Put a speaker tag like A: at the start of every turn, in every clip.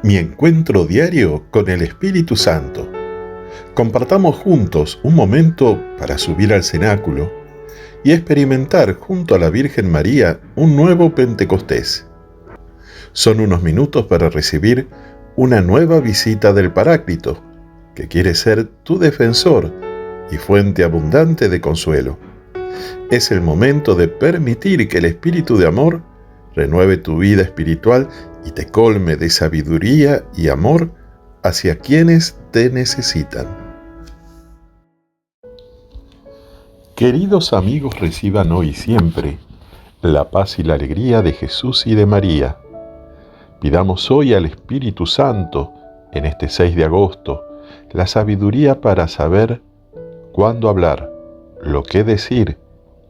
A: Mi encuentro diario con el Espíritu Santo. Compartamos juntos un momento para subir al cenáculo y experimentar junto a la Virgen María un nuevo Pentecostés. Son unos minutos para recibir una nueva visita del Paráclito, que quiere ser tu defensor y fuente abundante de consuelo. Es el momento de permitir que el Espíritu de amor renueve tu vida espiritual y te colme de sabiduría y amor hacia quienes te necesitan. Queridos amigos, reciban hoy y siempre la paz y la alegría de Jesús y de María. Pidamos hoy al Espíritu Santo, en este 6 de agosto, la sabiduría para saber cuándo hablar, lo que decir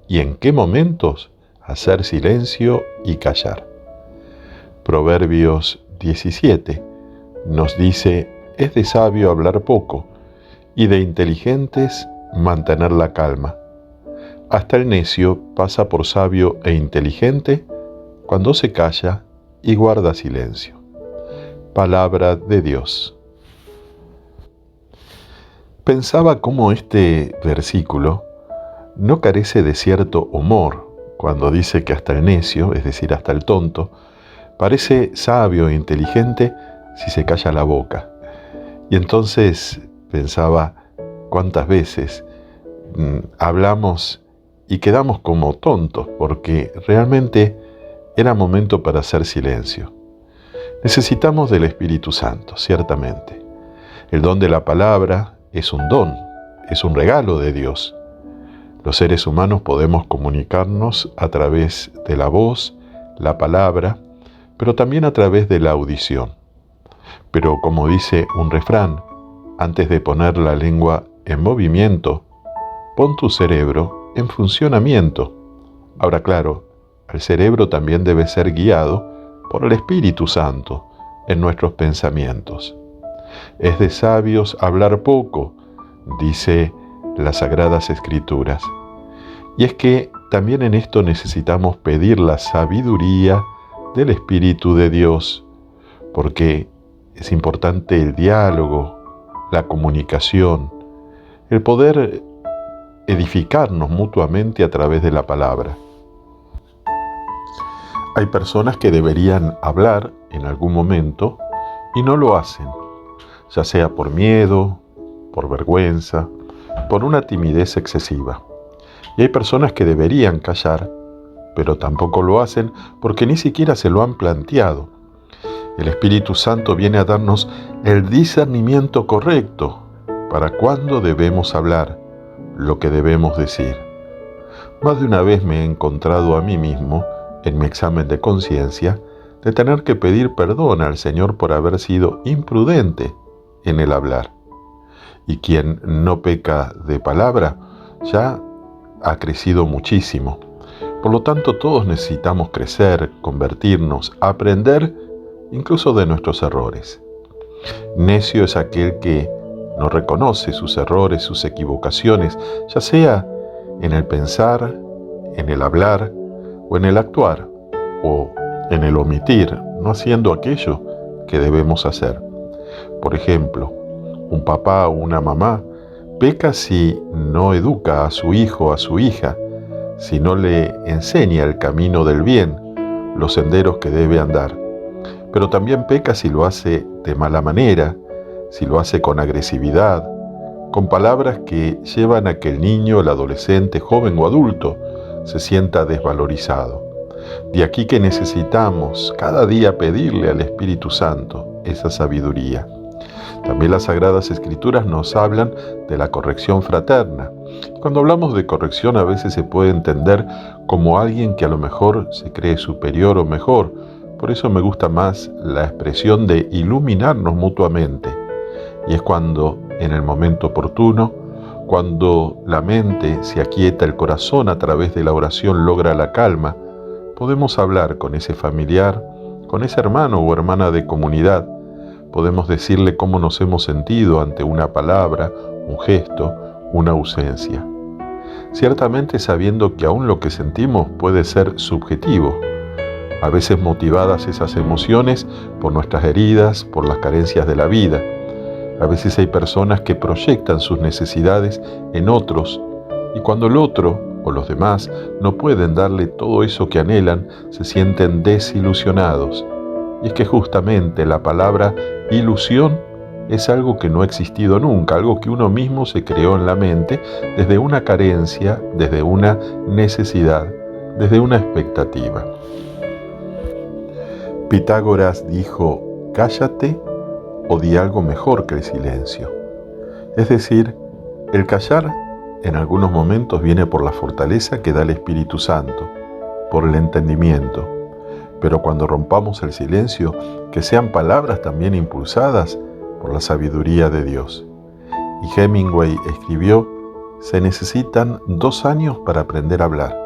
A: y en qué momentos hacer silencio y callar. Proverbios 17 nos dice: es de sabio hablar poco y de inteligentes mantener la calma. Hasta el necio pasa por sabio e inteligente cuando se calla y guarda silencio. Palabra de Dios. Pensaba cómo este versículo no carece de cierto humor cuando dice que hasta el necio, es decir, hasta el tonto, parece sabio e inteligente si se calla la boca. Y entonces pensaba cuántas veces hablamos y quedamos como tontos porque realmente era momento para hacer silencio. Necesitamos del Espíritu Santo, ciertamente. El don de la palabra es un don, es un regalo de Dios. Los seres humanos podemos comunicarnos a través de la voz, la palabra, pero también a través de la audición. Pero como dice un refrán, antes de poner la lengua en movimiento, pon tu cerebro en funcionamiento. Ahora claro, el cerebro también debe ser guiado por el Espíritu Santo en nuestros pensamientos. Es de sabios hablar poco, dice las Sagradas Escrituras. Y es que también en esto necesitamos pedir la sabiduría del Espíritu de Dios, porque es importante el diálogo, la comunicación, el poder edificarnos mutuamente a través de la palabra. Hay personas que deberían hablar en algún momento y no lo hacen, ya sea por miedo, por vergüenza, por una timidez excesiva. Y hay personas que deberían callar, pero tampoco lo hacen porque ni siquiera se lo han planteado. El Espíritu Santo viene a darnos el discernimiento correcto para cuándo debemos hablar, lo que debemos decir. Más de una vez me he encontrado a mí mismo, en mi examen de conciencia, de tener que pedir perdón al Señor por haber sido imprudente en el hablar. Y quien no peca de palabra ya ha crecido muchísimo. Por lo tanto, todos necesitamos crecer, convertirnos, aprender incluso de nuestros errores. Necio es aquel que no reconoce sus errores, sus equivocaciones, ya sea en el pensar, en el hablar o en el actuar, o en el omitir, no haciendo aquello que debemos hacer. Por ejemplo, un papá o una mamá peca si no educa a su hijo o a su hija, si no le enseña el camino del bien, los senderos que debe andar. Pero también peca si lo hace de mala manera, si lo hace con agresividad, con palabras que llevan a que el niño, el adolescente, joven o adulto se sienta desvalorizado. De aquí que necesitamos cada día pedirle al Espíritu Santo esa sabiduría. También las Sagradas Escrituras nos hablan de la corrección fraterna. Cuando hablamos de corrección a veces se puede entender como alguien que a lo mejor se cree superior o mejor. Por eso me gusta más la expresión de iluminarnos mutuamente. Y es cuando, en el momento oportuno, cuando la mente se aquieta, el corazón a través de la oración logra la calma, podemos hablar con ese familiar, con ese hermano o hermana de comunidad. Podemos decirle cómo nos hemos sentido ante una palabra, un gesto, una ausencia. Ciertamente sabiendo que aún lo que sentimos puede ser subjetivo. A veces motivadas esas emociones por nuestras heridas, por las carencias de la vida. A veces hay personas que proyectan sus necesidades en otros y cuando el otro o los demás no pueden darle todo eso que anhelan, se sienten desilusionados. Y es que justamente la palabra ilusión es algo que no ha existido nunca, algo que uno mismo se creó en la mente desde una carencia, desde una necesidad, desde una expectativa. Pitágoras dijo, cállate o di algo mejor que el silencio. Es decir, el callar en algunos momentos viene por la fortaleza que da el Espíritu Santo, por el entendimiento. Pero cuando rompamos el silencio, que sean palabras también impulsadas por la sabiduría de Dios. Y Hemingway escribió, se necesitan 2 años para aprender a hablar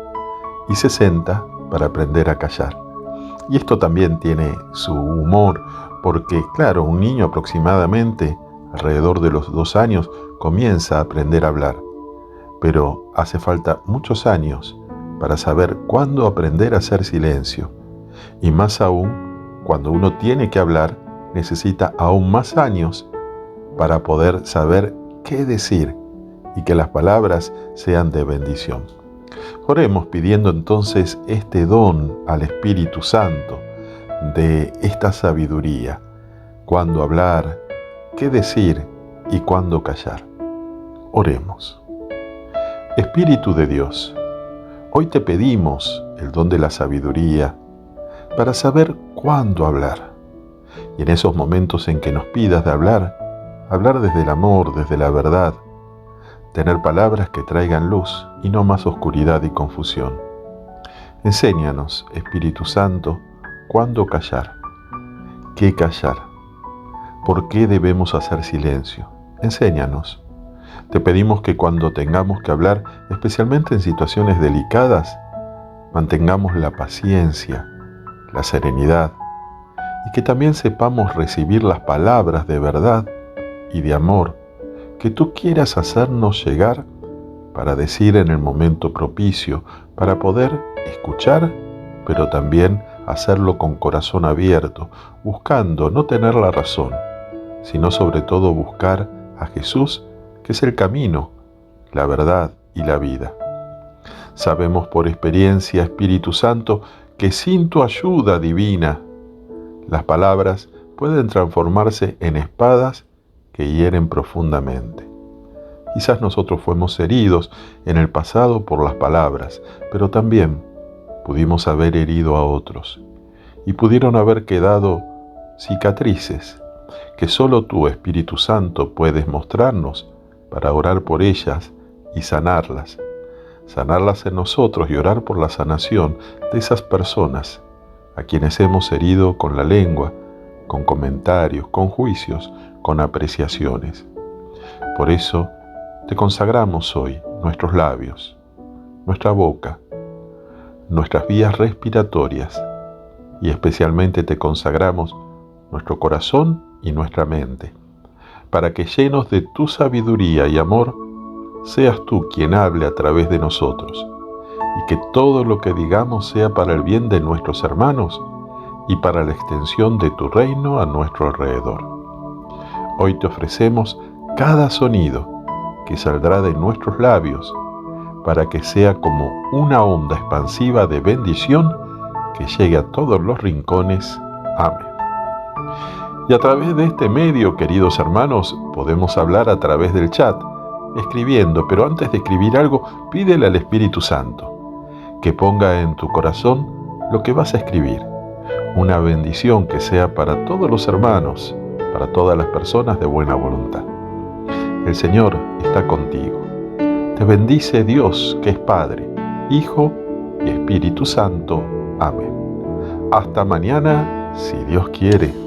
A: y 60 para aprender a callar. Y esto también tiene su humor, porque claro, un niño aproximadamente, alrededor de los 2 años, comienza a aprender a hablar. Pero hace falta muchos años para saber cuándo aprender a hacer silencio. Y más aún, cuando uno tiene que hablar, necesita aún más años para poder saber qué decir y que las palabras sean de bendición. Oremos pidiendo entonces este don al Espíritu Santo de esta sabiduría, cuándo hablar, qué decir y cuándo callar. Oremos. Espíritu de Dios, hoy te pedimos el don de la sabiduría para saber cuándo hablar. Y en esos momentos en que nos pidas de hablar desde el amor, desde la verdad, tener palabras que traigan luz y no más oscuridad y confusión. Enséñanos, Espíritu Santo, cuándo callar, qué callar, por qué debemos hacer silencio. Enséñanos. Te pedimos que cuando tengamos que hablar, especialmente en situaciones delicadas, mantengamos la paciencia, la serenidad y que también sepamos recibir las palabras de verdad y de amor que tú quieras hacernos llegar para decir en el momento propicio, para poder escuchar, pero también hacerlo con corazón abierto, buscando no tener la razón, sino sobre todo buscar a Jesús, que es el camino, la verdad y la vida. Sabemos por experiencia, Espíritu Santo, que sin tu ayuda divina, las palabras pueden transformarse en espadas que hieren profundamente. Quizás nosotros fuimos heridos en el pasado por las palabras, pero también pudimos haber herido a otros y pudieron haber quedado cicatrices que solo tú, Espíritu Santo, puedes mostrarnos para orar por ellas y sanarlas en nosotros y orar por la sanación de esas personas a quienes hemos herido con la lengua, con comentarios, con juicios, con apreciaciones. Por eso te consagramos hoy nuestros labios, nuestra boca, nuestras vías respiratorias y especialmente te consagramos nuestro corazón y nuestra mente, para que llenos de tu sabiduría y amor, seas tú quien hable a través de nosotros, y que todo lo que digamos sea para el bien de nuestros hermanos y para la extensión de tu reino a nuestro alrededor. Hoy te ofrecemos cada sonido que saldrá de nuestros labios, para que sea como una onda expansiva de bendición que llegue a todos los rincones. Amén. Y a través de este medio, queridos hermanos, podemos hablar a través del chat, escribiendo, pero antes de escribir algo, pídele al Espíritu Santo que ponga en tu corazón lo que vas a escribir. Una bendición que sea para todos los hermanos, para todas las personas de buena voluntad. El Señor está contigo. Te bendice Dios, que es Padre, Hijo y Espíritu Santo. Amén. Hasta mañana, si Dios quiere.